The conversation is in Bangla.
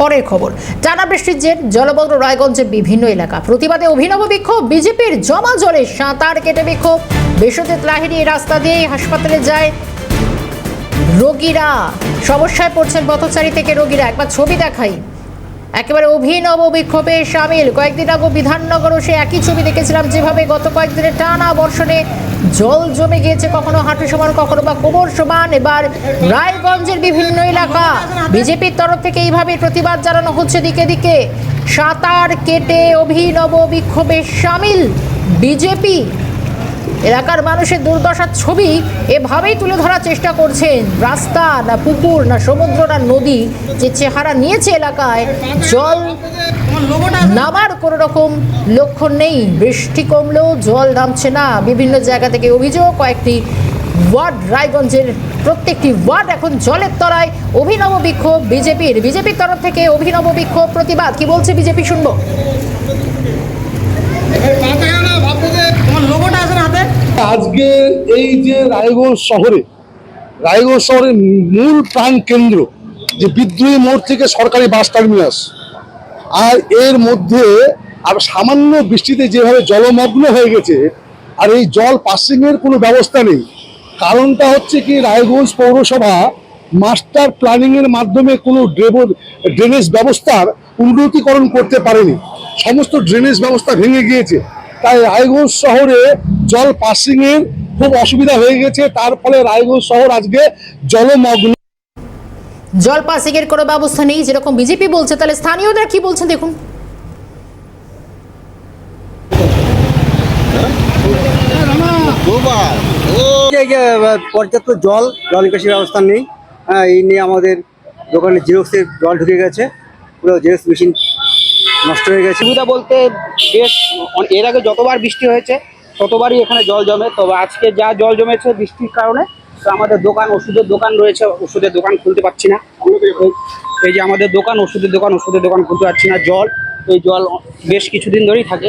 পরের খবর, টানা বৃষ্টির জের জলমগ্ন রায়গঞ্জের বিভিন্ন এলাকা। প্রতিবাদে অভিনব বিক্ষোভ, বিজেপির জমা জলে সাঁতার কেটে বিক্ষোভ। বিশ্বজিৎ লাহিড়ী রাস্তা দিয়ে হাসপাতালে যায় রোগীরা। সমস্যায় পড়ছেন পথচারী থেকে রোগীরা। একবার ছবি দেখাই, একেবারে অভিনব বিক্ষোভে সামিল। কয়েকদিন আগে বিধাননগরও সে একই ছবি দেখেছিলাম, যেভাবে গত কয়েকদিনের টানা বর্ষণে জল জমে গিয়েছে, কখনো হাঁটু সমান, কখনো বা কোমর সমান। এবার রায়গঞ্জের বিভিন্ন এলাকা বিজেপির তরফ থেকে এইভাবে প্রতিবাদ জানানো হচ্ছে। দিকে দিকে সাঁতার কেটে অভিনব বিক্ষোভে সামিল বিজেপি। এলাকার মানুষের দুর্দশার ছবি এভাবেই তুলে ধরার চেষ্টা করছেন। রাস্তা না পুকুর না সমুদ্র না নদী, যে চেহারা নিয়েছে এলাকায়, জল নামার কোনো রকম লক্ষণ নেই। বৃষ্টি কমলেও জল নামছে না। বিভিন্ন জায়গা থেকে অভিযোগ, কয়েকটি ওয়ার্ড, রায়গঞ্জের প্রত্যেকটি ওয়ার্ড এখন জলের তলায়। অভিনব বিক্ষোভ বিজেপির তরফ থেকে অভিনব বিক্ষোভ, প্রতিবাদ। কি বলছে বিজেপি শুনবো। আজকে এই যে রায়গঞ্জ শহরের মূল প্রাণ কেন্দ্র, যে বিদ্রোহী মোড় থেকে সরকারি বাস টার্মিনাস, আর এর মধ্যে আর সামান্য বৃষ্টিতে যেভাবে জলমগ্ন হয়ে গেছে, আর এই জল পাসিং এর কোনো ব্যবস্থা নেই। কারণটা হচ্ছে কি, রায়গঞ্জ পৌরসভা মাস্টার প্ল্যানিং এর মাধ্যমে কোনো ড্রেনেজ ব্যবস্থার উন্নতিকরণ করতে পারেনি। সমস্ত ড্রেনেজ ব্যবস্থা ভেঙে গিয়েছে, তাই রায়গঞ্জ শহরে জল পাসিং এর খুব অসুবিধা হয়ে গেছে। তার ফলে রায়গঞ্জ শহর আজকে জলমগ্ন। জল পাসিং এর কোনো ব্যবস্থা নেই যেরকম বিজেপি বলছে, তাহলে স্থানীয়রা কি বলছেন দেখুন। পর্যাপ্ত জল নিকাশি ব্যবস্থা নেই। এই নিয়ে আমাদের দোকানে জেরক্সের জল ঢুকে গেছে, পুরো জেরক্স মেশিন নষ্ট হয়ে গেছে। সুবিধা বলতে বেশ এর আগে যতবার বৃষ্টি হয়েছে ততবারই এখানে জল জমে, তবে আজকে যা জল জমেছে বৃষ্টির কারণে, তো আমাদের দোকান, ওষুধের দোকান রয়েছে, ওষুধের দোকান খুলতে পারছি না। এই যে আমাদের দোকান, ওষুধের দোকান খুলতে পারছি না। এই জল বেশ কিছুদিন ধরেই থাকে।